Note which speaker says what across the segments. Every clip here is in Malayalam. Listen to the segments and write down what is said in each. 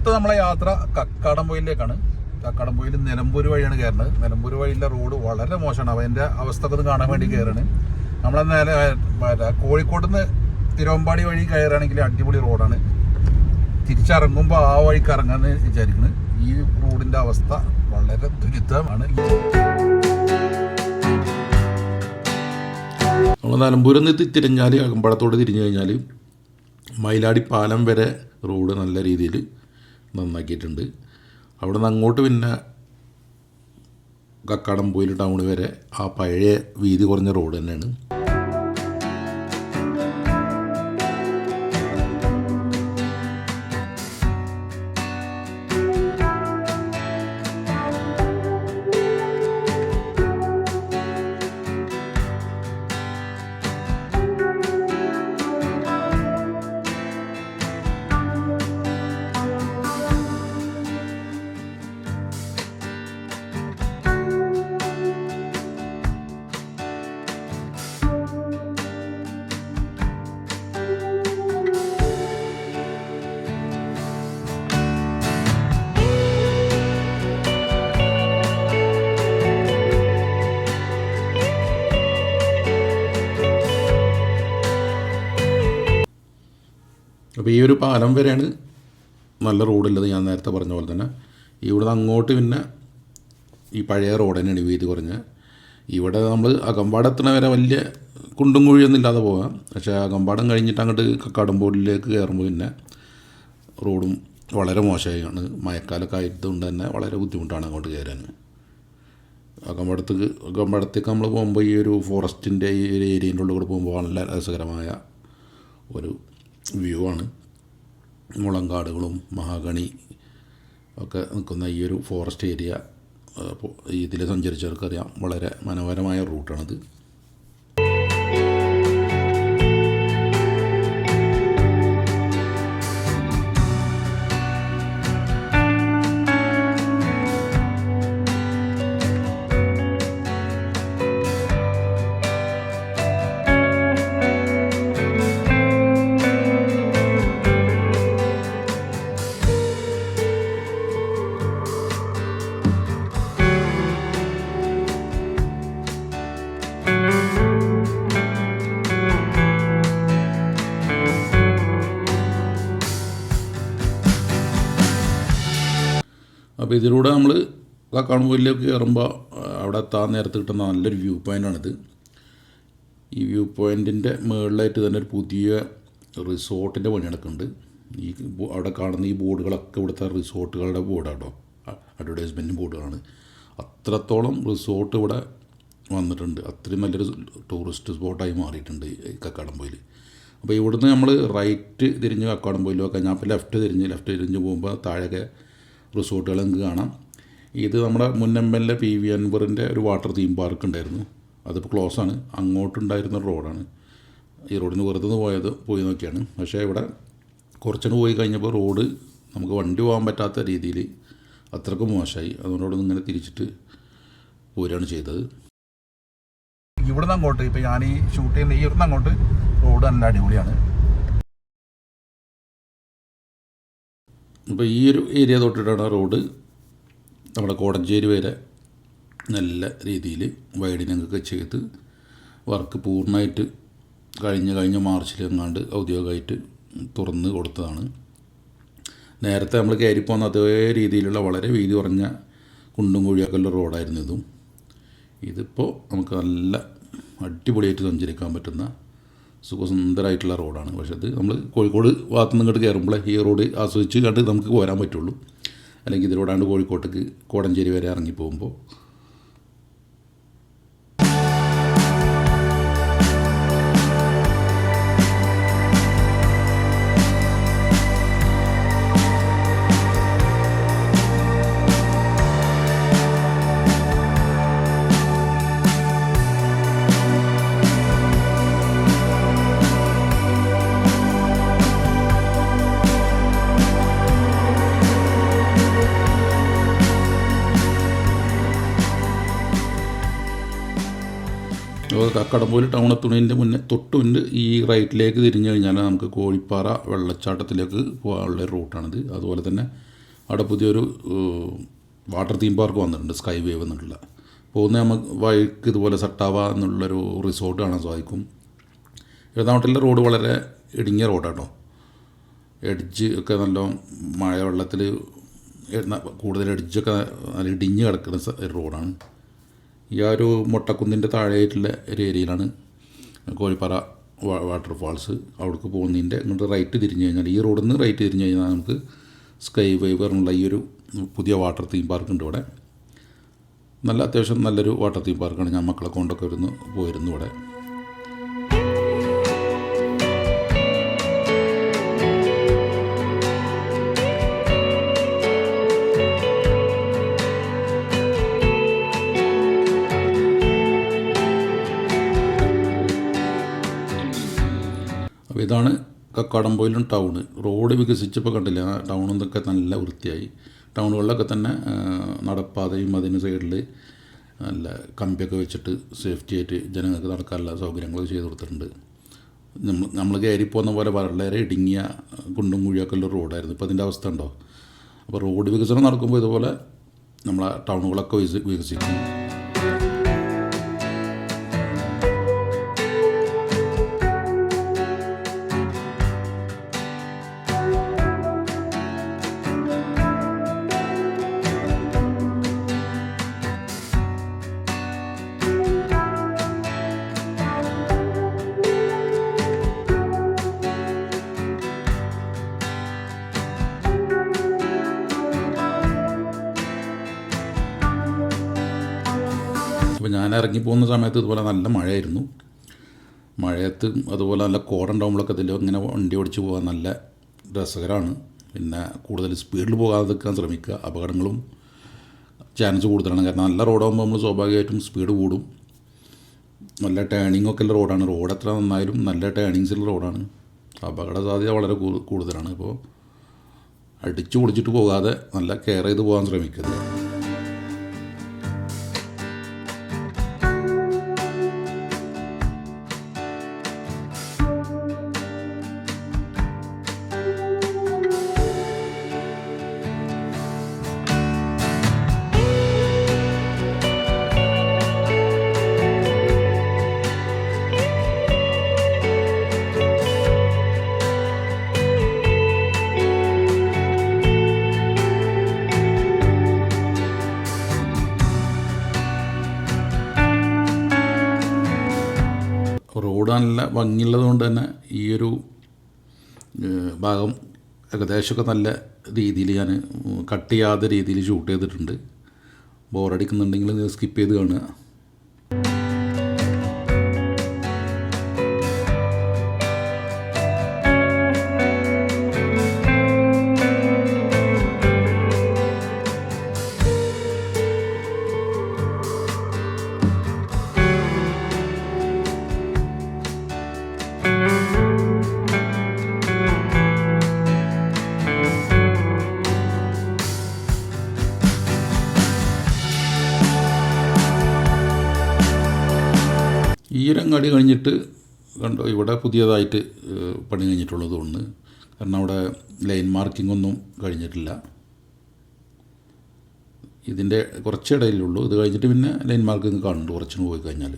Speaker 1: ഇന്നത്തെ നമ്മളെ യാത്ര കക്കാടംപൊയിലേക്കാണ്. കക്കാടംപൊയിൽ നിലമ്പൂർ വഴിയാണ് കയറുന്നത്. നിലമ്പൂർ വഴിയിലെ റോഡ് വളരെ മോശമാണ്. അപ്പോൾ അതിൻ്റെ അവസ്ഥ ഒക്കെ കാണാൻ വേണ്ടി കയറാണ്. നമ്മളെ കോഴിക്കോട് നിന്ന് തിരുവമ്പാടി വഴി കയറുകയാണെങ്കിൽ അടിപൊളി റോഡാണ്. തിരിച്ചിറങ്ങുമ്പോൾ ആ വഴിക്ക് ഇറങ്ങാമെന്ന് വിചാരിക്കുന്നത്. ഈ റോഡിൻ്റെ അവസ്ഥ വളരെ ദുരിതമാണ്. നമ്മൾ നിലമ്പൂരിൽ നിന്ന് തിരിഞ്ഞാൽ അകമ്പടത്തോട് തിരിഞ്ഞു കഴിഞ്ഞാൽ മയിലാടി പാലം വരെ റോഡ് നല്ല രീതിയിൽ നന്നാക്കിയിട്ടുണ്ട്. അവിടെ നിന്ന് അങ്ങോട്ട് പിന്നെ കക്കാടംപൊയിൽ ടൗൺ വരെ ആ പഴയ വീതി കുറഞ്ഞ റോഡ് തന്നെയാണ്. അപ്പോൾ ഈ ഒരു പാലം വരെയാണ് നല്ല റോഡുള്ളത്. ഞാൻ നേരത്തെ പറഞ്ഞ പോലെ തന്നെ ഇവിടുന്ന് അങ്ങോട്ട് പിന്നെ ഈ പഴയ റോഡ് തന്നെയാണ് വീതി കുറഞ്ഞ്. ഇവിടെ നമ്മൾ അകമ്പാടെത്തണ വരെ വലിയ കുണ്ടും കുഴിയൊന്നും ഇല്ലാതെ പോകാം. പക്ഷേ അകമ്പാടം കഴിഞ്ഞിട്ട് അങ്ങോട്ട് കക്കാടംപൊയിലേക്ക് കയറുമ്പോൾ പിന്നെ റോഡും വളരെ മോശമായാണ്. മഴക്കാലമൊക്കെ ആയതുകൊണ്ട് തന്നെ വളരെ ബുദ്ധിമുട്ടാണ് അങ്ങോട്ട് കയറാൻ. അകമ്പാടത്തേക്ക് നമ്മൾ പോകുമ്പോൾ ഈ ഒരു ഫോറസ്റ്റിൻ്റെ ഈ ഒരു ഏരിയൻ്റെ ഉള്ളിൽ കൂടെ പോകുമ്പോൾ നല്ല രസകരമായ ഒരു വ്യൂ ആണ്. മുളങ്കാടുകളും മഹാഗണി ഒക്കെ നിൽക്കുന്ന ഈ ഒരു ഫോറസ്റ്റ് ഏരിയ ഇതിൽ സഞ്ചരിച്ചവർക്കറിയാം വളരെ മനോഹരമായ റൂട്ടാണത്. അപ്പോൾ ഇതിലൂടെ നമ്മൾ കക്കാടംപൊയിലേക്ക് കയറുമ്പോൾ അവിടെ എത്താൻ നേരത്ത് കിട്ടുന്ന നല്ലൊരു വ്യൂ പോയിൻ്റാണിത്. ഈ വ്യൂ പോയിൻറ്റിൻ്റെ മുകളിലായിട്ട് തന്നെ ഒരു പുതിയ റിസോർട്ടിൻ്റെ പണി നടക്കുന്നുണ്ട്. ഈ അവിടെ കാണുന്ന ഈ ബോർഡുകളൊക്കെ ഇവിടുത്തെ റിസോർട്ടുകളുടെ ബോർഡാട്ടോ, അഡ്വർടൈസ്മെൻറ്റ് ബോർഡുകളാണ്. അത്രത്തോളം റിസോർട്ട് ഇവിടെ വന്നിട്ടുണ്ട്. അത്രയും നല്ലൊരു ടൂറിസ്റ്റ് സ്പോട്ടായി മാറിയിട്ടുണ്ട് ഈ കക്കാടംപൊയിൽ. അപ്പോൾ ഇവിടുന്ന് നമ്മൾ റൈറ്റ് തിരിഞ്ഞ് കക്കാടംപൊയിലൊക്കെ ഞാൻ ഇപ്പോൾ ലെഫ്റ്റ് തിരിഞ്ഞ് പോകുമ്പോൾ താഴെ റിസോർട്ടുകൾ നമുക്ക് കാണാം. ഇത് നമ്മുടെ മുൻ MLA PV അൻവറിൻ്റെ ഒരു വാട്ടർ തീം പാർക്ക് ഉണ്ടായിരുന്നു. അതിപ്പോൾ ക്ലോസ് ആണ്. അങ്ങോട്ടുണ്ടായിരുന്ന റോഡാണ്. ഈ റോഡിന് വെറുതെ പോയി നോക്കിയാണ്. പക്ഷേ ഇവിടെ കുറച്ചുകൂടെ പോയി കഴിഞ്ഞപ്പോൾ റോഡ് നമുക്ക് വണ്ടി പോകാൻ പറ്റാത്ത രീതിയിൽ അത്രയ്ക്ക് മോശമായി. അതുകൊണ്ടോട് ഇങ്ങനെ തിരിച്ചിട്ട് പോരുകയാണ് ചെയ്തത്. ഇവിടുന്ന് അങ്ങോട്ട് ഇപ്പോൾ ഞാൻ ഈ ഷൂട്ട് ചെയ്യുന്ന ഇവിടുന്ന് അങ്ങോട്ട് റോഡ് നല്ല അടിപൊളിയാണ്. ഇപ്പോൾ ഈ ഒരു ഏരിയ തൊട്ടിട്ടാണ് റോഡ് നമ്മുടെ കോടഞ്ചേരി വരെ നല്ല രീതിയിൽ വൈഡനിങ് ഒക്കെ ചെയ്ത് വർക്ക് പൂർണ്ണമായിട്ട് കഴിഞ്ഞ മാർച്ചിലെങ്ങാണ്ട് ഔദ്യോഗികമായിട്ട് തുറന്ന് കൊടുത്തതാണ്. നേരത്തെ നമ്മൾ കയറിപ്പോകുന്ന അതേ രീതിയിലുള്ള വളരെ വീതി കുറഞ്ഞ കുണ്ടും കുഴിയൊക്കെയുള്ള റോഡായിരുന്നു ഇതിപ്പോൾ നമുക്ക് നല്ല അടിപൊളിയായിട്ട് സഞ്ചരിക്കാൻ പറ്റുന്ന സുഖസുന്ദരമായിട്ടുള്ള റോഡാണ്. പക്ഷേ അത് നമ്മൾ കോഴിക്കോട് ഭാഗത്തു നിന്ന് ഇങ്ങോട്ട് കയറുമ്പോഴേ ഈ റോഡ് ആസ്വദിച്ച് കണ്ട് നമുക്ക് പോരാൻ പറ്റുള്ളൂ. അല്ലെങ്കിൽ ഇതിലൂടാണ്ട് കോഴിക്കോട്ടേക്ക് കോടഞ്ചേരി വരെ ഇറങ്ങി പോകുമ്പോൾ കക്കാടംപൊയിൽ ടൗൺ എത്തുന്നതിൻ്റെ തൊട്ട് മുന്നേ ഈ റൈറ്റിലേക്ക് തിരിഞ്ഞു കഴിഞ്ഞാൽ നമുക്ക് കോഴിപ്പാറ വെള്ളച്ചാട്ടത്തിലേക്ക് പോകാനുള്ള റൂട്ടാണിത്. അതുപോലെ തന്നെ അവിടെ പുതിയൊരു വാട്ടർ തീം പാർക്ക് വന്നിട്ടുണ്ട്, സ്കൈ വേവ് എന്നുള്ള. പോകുന്ന നമുക്ക് വഴിക്ക് ഇതുപോലെ സട്ടാവ എന്നുള്ളൊരു റിസോർട്ട് കാണാൻ സാധിക്കും. എഴുതാമട്ടിലെ റോഡ് വളരെ ഇടുങ്ങിയ റോഡാട്ടോ. എഡ്ജ് ഒക്കെ നല്ല മഴ വെള്ളത്തിൽ കൂടുതൽ എഡ്ജൊക്കെ നല്ല ഇടിഞ്ഞ് കിടക്കുന്ന ഒരു റോഡാണ്. ഈ ആ ഒരു മൊട്ടക്കുന്നിൻ്റെ താഴെയായിട്ടുള്ള ഒരു ഏരിയയിലാണ് കോഴിപ്പാറ വാട്ടർഫാൾസ്. അവിടേക്ക് പോകുന്നതിൻ്റെ ഇങ്ങോട്ട് റൈറ്റ് തിരിഞ്ഞ് കഴിഞ്ഞാൽ, ഈ റോഡിൽ നിന്ന് റൈറ്റ് തിരിഞ്ഞ് കഴിഞ്ഞാൽ നമുക്ക് സ്കൈ വേവ് എന്നുള്ള ഈ ഒരു പുതിയ വാട്ടർ തീം പാർക്ക് ഉണ്ട് ഇവിടെ. അത്യാവശ്യം നല്ലൊരു വാട്ടർ തീം പാർക്കാണ്. ഞാൻ മക്കളെ കൊണ്ടൊക്കെ പോയിരുന്നു ഇവിടെ. അപ്പോൾ ഇതാണ് കക്കാടംപൊയിലും ടൗണ്. റോഡ് വികസിച്ചപ്പോൾ കണ്ടില്ല, ടൗണിന്നൊക്കെ നല്ല വൃത്തിയായി. ടൗണുകളിലൊക്കെ തന്നെ നടപ്പാതയും അതിന് സൈഡിൽ നല്ല കമ്പിയൊക്കെ വെച്ചിട്ട് സേഫ്റ്റി ആയിട്ട് ജനങ്ങൾക്ക് നടക്കാനുള്ള സൗകര്യങ്ങൾ ചെയ്ത് കൊടുത്തിട്ടുണ്ട്. നമ്മൾ കയറിപ്പോകുന്ന പോലെ വളരെ ഇടുങ്ങിയ കുണ്ടും കുഴിയൊക്കെ ഉള്ള റോഡായിരുന്നു. ഇപ്പോൾ അതിൻ്റെ അവസ്ഥ ഉണ്ടോ? അപ്പോൾ റോഡ് വികസനം നടക്കുമ്പോൾ ഇതുപോലെ നമ്മളെ ടൗണുകളൊക്കെ വികസിക്കും. അപ്പോൾ ഞാൻ ഇറങ്ങിപ്പോകുന്ന സമയത്ത് ഇതുപോലെ നല്ല മഴയായിരുന്നു. മഴയത്ത് അതുപോലെ നല്ല കോടുണ്ടാകുമ്പോഴൊക്കെ ഇതിൽ ഇങ്ങനെ വണ്ടി ഓടിച്ച് പോകാൻ നല്ല രസകരമാണ്. പിന്നെ കൂടുതൽ സ്പീഡിൽ പോകാതെ നിൽക്കാൻ ശ്രമിക്കുക. അപകടങ്ങളും ചാൻസ് കൂടുതലാണ്. കാരണം നല്ല റോഡാകുമ്പോൾ നമ്മൾ സ്വാഭാവികമായിട്ടും സ്പീഡ് കൂടും. നല്ല ടേണിങ്ങൊക്കെ ഉള്ള റോഡാണ്. റോഡ് എത്ര നന്നായാലും നല്ല ടേണിങ്സുള്ള റോഡാണ്. അപകട സാധ്യത വളരെ കൂടുതലാണ്. അപ്പോൾ അടിച്ചു പൊളിച്ചിട്ട് പോകാതെ നല്ല കെയർ ചെയ്ത് പോകാൻ ശ്രമിക്കുക. റോഡ് നല്ല ഭംഗിയുള്ളത് കൊണ്ട് തന്നെ ഈ ഒരു ഭാഗം ഏകദേശമൊക്കെ നല്ല രീതിയിൽ ഞാൻ കട്ട് ചെയ്യാത്ത രീതിയിൽ ഷൂട്ട് ചെയ്തിട്ടുണ്ട്. ബോറടിക്കുന്നുണ്ടെങ്കിൽ സ്കിപ്പ് ചെയ്ത് കാണുക. ഈ രങ്ങാടി കഴിഞ്ഞിട്ട് കണ്ടോ, ഇവിടെ പുതിയതായിട്ട് പണി കഴിഞ്ഞിട്ടുള്ളത് കൊണ്ട്, കാരണം അവിടെ ലൈൻ മാർക്കിംഗ് ഒന്നും കഴിഞ്ഞിട്ടില്ല. ഇതിൻ്റെ കുറച്ചിടയിലുള്ളൂ. ഇത് കഴിഞ്ഞിട്ട് പിന്നെ ലൈൻ മാർക്കിംഗ് കാണുന്നുണ്ട് കുറച്ചിന് പോയി കഴിഞ്ഞാൽ.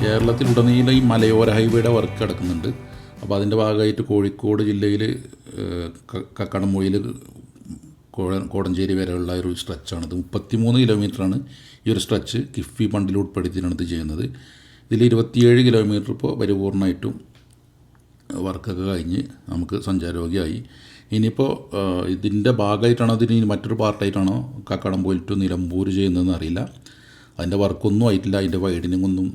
Speaker 1: കേരളത്തിലുടനീളം ഈ മലയോര ഹൈവേയുടെ വർക്ക് നടക്കുന്നുണ്ട്. അപ്പോൾ അതിൻ്റെ ഭാഗമായിട്ട് കോഴിക്കോട് ജില്ലയിൽ കക്കാടംപൊയിൽ കോടഞ്ചേരി വരെയുള്ള ഒരു സ്ട്രെച്ചാണിത്. 33 കിലോമീറ്ററാണ് ഈ ഒരു സ്ട്രെച്ച്. കിഫ്ബി ഫണ്ടിൽ ഉൾപ്പെടുത്തിയാണ് ഇത് ചെയ്യുന്നത്. ഇതിൽ 27 കിലോമീറ്റർ ഇപ്പോൾ പരിപൂർണമായിട്ടും വർക്കൊക്കെ കഴിഞ്ഞ് നമുക്ക് സഞ്ചാരയോഗ്യമായി. ഇനിയിപ്പോൾ ഇതിൻ്റെ ഭാഗമായിട്ടാണോ അതിന് മറ്റൊരു പാർട്ടായിട്ടാണോ കക്കാടംപൊയിൽ ടു നിലമ്പൂർ ചെയ്യുന്നതെന്ന് അറിയില്ല. അതിൻ്റെ വർക്കൊന്നും ആയിട്ടില്ല. അതിൻ്റെ വൈഡനിങ്ങൊന്നും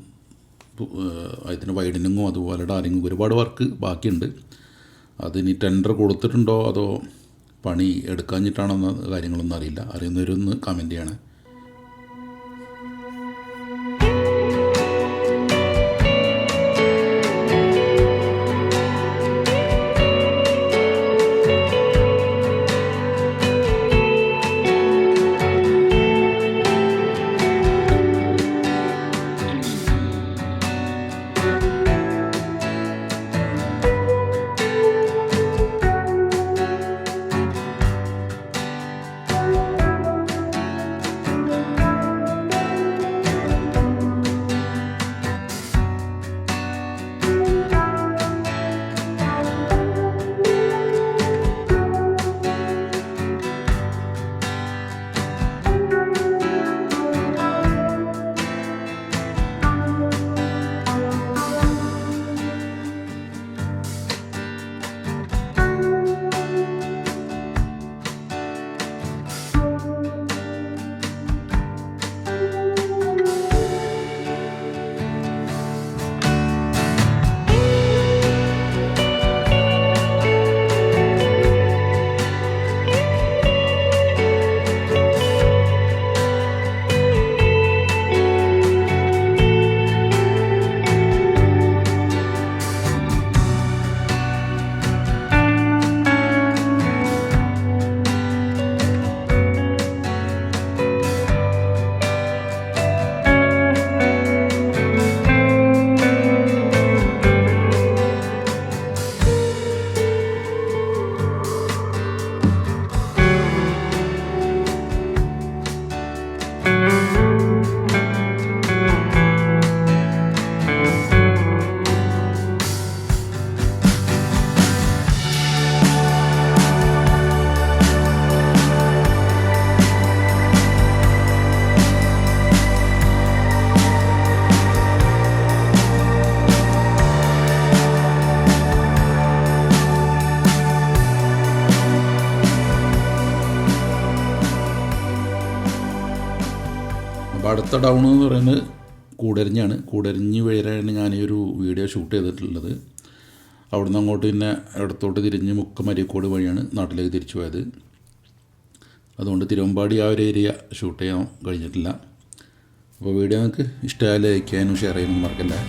Speaker 1: അതിന് വൈഡനിങ്ങും അതുപോലെ ടാറിങ്ങും ഒരുപാട് വർക്ക് ബാക്കിയുണ്ട്. അതിനി ടെൻഡർ കൊടുത്തിട്ടുണ്ടോ അതോ പണി എടുക്കാഞ്ഞിട്ടാണോ എന്ന കാര്യങ്ങളൊന്നും അറിയില്ല. അറിയുന്നവരൊന്ന് കമൻറ്റ് ചെയ്യണേ. അപ്പോൾ അടുത്ത ടൗൺ എന്ന് പറയുന്നത് കൂടരഞ്ഞാണ്. കൂടരഞ്ഞ് വഴിയാണ് ഞാൻ ഈ ഒരു വീഡിയോ ഷൂട്ട് ചെയ്തിട്ടുള്ളത്. അവിടുന്ന് അങ്ങോട്ട് പിന്നെ ഇടത്തോട്ട് തിരിഞ്ഞ് മുക്കം അരീക്കോട് വഴിയാണ് നാട്ടിലേക്ക് തിരിച്ചു പോയത്. അതുകൊണ്ട് തിരുവമ്പാടി ആ ഒരു ഏരിയ ഷൂട്ട് ചെയ്യാൻ കഴിഞ്ഞിട്ടില്ല. അപ്പോൾ വീഡിയോ നിങ്ങൾക്ക് ഇഷ്ടമായാലും ലൈക്ക് ചെയ്യാനും ഷെയർ ചെയ്യാനും മറക്കല്ലേ.